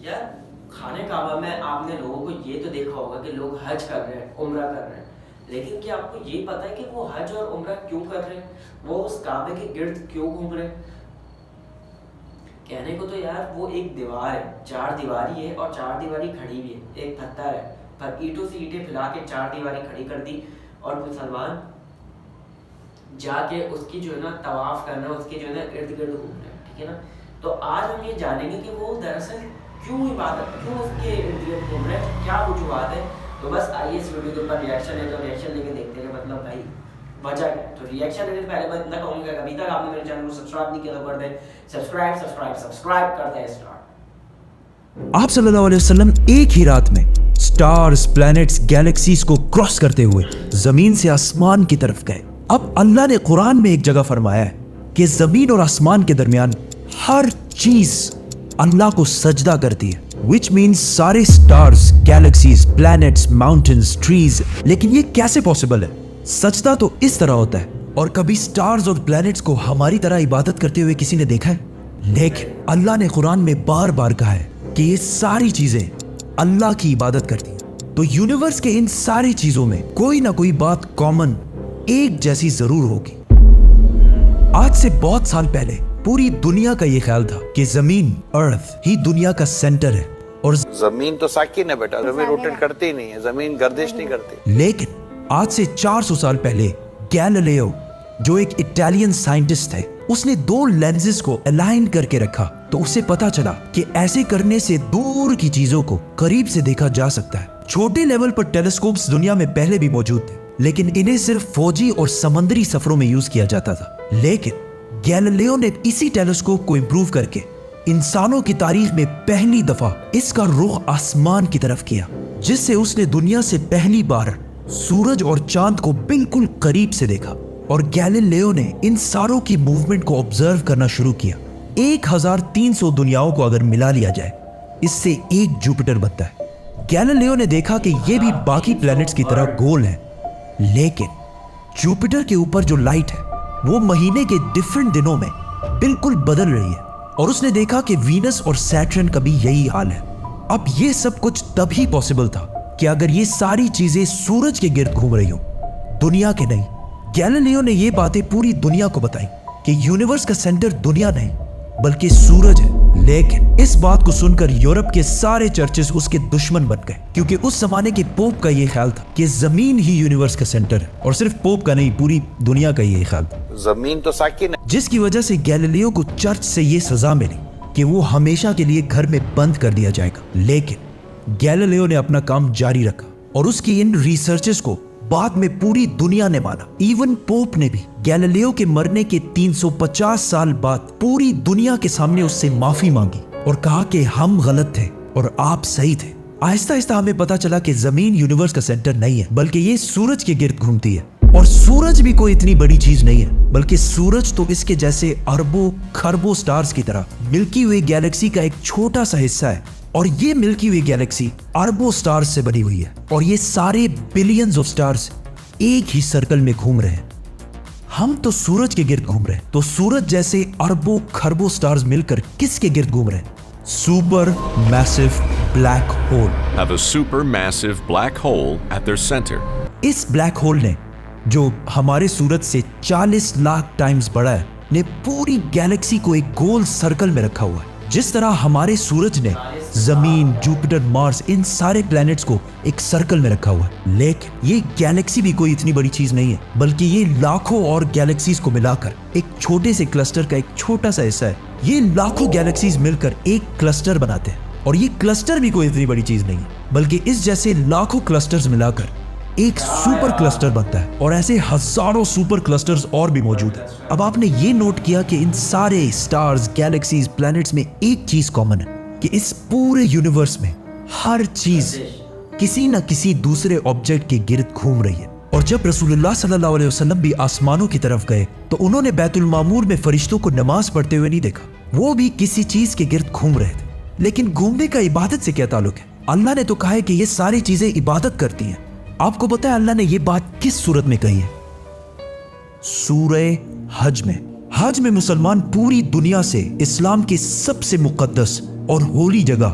یار خانہ کعبہ میں آپ نے لوگوں کو یہ تو دیکھا ہوگا کہ لوگ حج کر رہے ہیں، عمرہ کر رہے ہیں، لیکن کیا آپ کو یہ پتہ ہے کہ وہ حج اور عمرہ کیوں کر رہے ہیں؟ وہ اس کعبے کے گرد کیوں گھوم رہے ہیں؟ کہنے کو تو یار وہ ایک دیوار ہے، چار دیواری ہے، اور چار دیواری کھڑی بھی ہے، ایک پتھر ہے، پر اینٹوں سے اینٹیں پھیلا کے چار دیواری کھڑی کر دی، اور مسلمان جا کے اس کی جو ہے نا طواف کرنا، اس کے جو ہے نا ارد گرد گھومنا ہے، ٹھیک ہے نا؟ تو آج ہم یہ جانیں گے کہ وہ دراصل کیوں عبادت، کیوں اس کے ارد گرد گھوم رہے ہیں، کیا وجوہات ہے؟ تو بس آئیے اس ویڈیو کے اوپر ریئیکشن ہے، تو ریئیکشن لے کے دیکھتے ہیں مطلب بھائی وجہ کیا ہے۔ تو ریئیکشن لینے سے پہلے میں اتنا کہوں گا کہ ابھی تک آپ نے میرے چینل کو سبسکرائب نہیں کیا تو کر دیں سبسکرائب کر دیں اسٹارٹ۔ آپ صلی اللہ علیہ وسلم ایک ہی رات میں سٹارز، پلانٹس، گیلیکسیز کو کراس کرتے ہوئے زمین سے آسمان کی طرف گئے۔ اب اللہ نے قرآن میں ایک جگہ فرمایا ہے کہ زمین اور آسمان کے درمیان ہر چیز اللہ کو سجدہ کرتی ہے، which means سارے stars, galaxies, plants, mountains, trees. لیکن یہ کیسے پاسبل ہے؟ سجدہ تو اس طرح ہوتا ہے، اور کبھی سٹارز اور پلانٹس کو ہماری طرح عبادت کرتے ہوئے کسی نے دیکھا ہے؟ لیکن اللہ نے قرآن میں بار بار کہا ہے کہ یہ ساری چیزیں اللہ کی عبادت کرتی ہیں۔ تو یونیورس کے ان ساری چیزوں میں کوئی نہ کوئی بات کامن، ایک جیسی ضرور ہوگی۔ آج سے بہت سال پہلے پوری دنیا کا یہ خیال تھا کہ زمین، ارتھ ہی دنیا کا سینٹر ہے، اور زمین تو ساکن ہے بیٹا، زمین روٹیٹ کرتی نہیں ہے، زمین گردش نہیں کرتی۔ لیکن آج سے 400 سال پہلے گیلیلیو، جو ایک اٹالین سائنٹسٹ تھے، اس نے 2 لینزز کو الائن کر کے رکھا، تو اسے پتا چلا کہ ایسے کرنے سے دور کی چیزوں کو قریب سے دیکھا جا سکتا ہے۔ چھوٹے لیول پر ٹیلیسکوپس دنیا میں پہلے بھی موجود تھے، لیکن انہیں صرف فوجی اور سمندری سفروں میں یوز کیا جاتا تھا۔ لیکن گیلیلیو نے اسی ٹیلیسکوپ کو امپروو کر کے انسانوں کی تاریخ میں پہلی دفعہ اس کا رخ آسمان کی طرف کیا، جس سے اس نے دنیا سے پہلی بار سورج اور چاند کو بالکل قریب سے دیکھا۔ اور گیلیلیو نے ان ساروں کی موومنٹ کو آبزرو کرنا شروع کیا۔ 1300 دنیاؤں کو اگر ملا لیا جائے، اس سے ایک جوپیٹر بنتا ہے۔ گیلیلیو نے دیکھا کہ یہ بھی باقی پلانٹس کی طرح گول ہے، لیکن جوپیٹر کے اوپر جو لائٹ ہے وہ مہینے کے ڈیفرنٹ دنوں میں بالکل بدل رہی ہے، اور اس نے دیکھا کہ وینس اور سیٹرن کا بھی یہی حال ہے۔ اب یہ سب کچھ تب ہی پاسبل تھا کہ اگر یہ ساری چیزیں سورج کے گرد گھوم رہی ہوں، دنیا کے نہیں۔ گیلیلیو نے یہ باتیں پوری دنیا کو بتائیں کہ یونیورس کا سینٹر دنیا نہیں بلکہ سورج ہے۔ لیکن اس بات کو سن کر یورپ کے سارے چرچز اس کے دشمن بن گئے، کیونکہ اس زمانے کے پوپ کا یہ خیال تھا کہ زمین ہی یونیورس کا سینٹر ہے، اور صرف پوپ کا نہیں، پوری دنیا کا یہ خیال تھا۔ زمین تو ساکن ہے، جس کی وجہ سے گیلیلیو کو چرچ سے یہ سزا ملی کہ وہ ہمیشہ کے لیے گھر میں بند کر دیا جائے گا۔ لیکن گیلیلیو نے اپنا کام جاری رکھا، اور اس کی ان ریسرچز کو بعد میں پوری دنیا نے مانا۔ ایون پوپ نے بھی گیلیلیو کے مرنے کے 350 سال بعد پوری دنیا کے سامنے اس سے معافی مانگی اور کہا کہ ہم غلط تھے اور آپ صحیح تھے۔ آہستہ آہستہ ہمیں پتا چلا کہ زمین یونیورس کا سینٹر نہیں ہے بلکہ یہ سورج کے گرد گھومتی ہے، اور سورج بھی کوئی اتنی بڑی چیز نہیں ہے، بلکہ سورج تو اس کے جیسے اربوں کھربوں سٹارز کی طرح ملکی وے گیلیکسی کا ایک چھوٹا سا حصہ ہے، اور یہ ملکی وے گیلیکسی اربوں سٹارز سے بنی ہوئی ہے، اور یہ سارے بلینز آف سٹارز ایک ہی سرکل میں گھوم رہے ہیں۔ ہم تو سورج کے گرد گھوم رہے ہیں، تو سورج جیسے اربوں کھربوں سٹارز مل کر کس کے گرد گھوم رہے ہیں؟ Supermassive black hole have a supermassive black hole at their center. اس بلیک ہول نے، جو ہمارے سورج سے 40 لاکھ ٹائمز بڑا ہے، نے پوری گیلیکسی کو ایک گول سرکل میں رکھا ہوا ہے۔ جس طرح ہمارے سورج نے زمین، جوپیٹر، مارس، ان سارے پلانٹس کو ایک سرکل میں رکھا ہوا ہے، لیکن یہ گیلیکسی بھی کوئی اتنی بڑی چیز نہیں ہے، بلکہ یہ لاکھوں اور گیلیکسیز کو ملا کر ایک چھوٹے سے کلسٹر کا ایک چھوٹا سا حصہ ہے۔ یہ لاکھوں گیلیکسیز مل کر ایک کلسٹر بناتے ہیں، اور یہ کلسٹر بھی کوئی اتنی بڑی چیز نہیں ہے، بلکہ اس جیسے لاکھوں کلسٹرز ملا کر ایک سپر کلسٹر بنتا ہے، اور ایسے ہزاروں سپر کلسٹرز اور بھی موجود ہیں۔ اب آپ نے یہ نوٹ کیا کہ ان سارے سٹارز، گیلیکسیز، پلانٹس میں ایک چیز کامن ہے کہ اس پورے یونیورس میں ہر چیز کسی نہ کسی دوسرے آبجیکٹ کے گرد گھوم رہی ہے۔ اور جب رسول اللہ صلی اللہ علیہ وسلم بھی آسمانوں کی طرف گئے تو انہوں نے بیت المعمور میں فرشتوں کو نماز پڑھتے ہوئے نہیں دیکھا، وہ بھی کسی چیز کے گرد گھوم رہے تھے۔ لیکن گھومنے کا عبادت سے کیا تعلق ہے؟ اللہ نے تو کہا ہے کہ یہ ساری چیزیں عبادت کرتی ہیں۔ آپ کو پتا ہے اللہ نے یہ بات کس صورت میں کہی ہے؟ سورہ حج میں۔ حج میں مسلمان پوری دنیا سے اسلام کی سب سے مقدس اور ہولی جگہ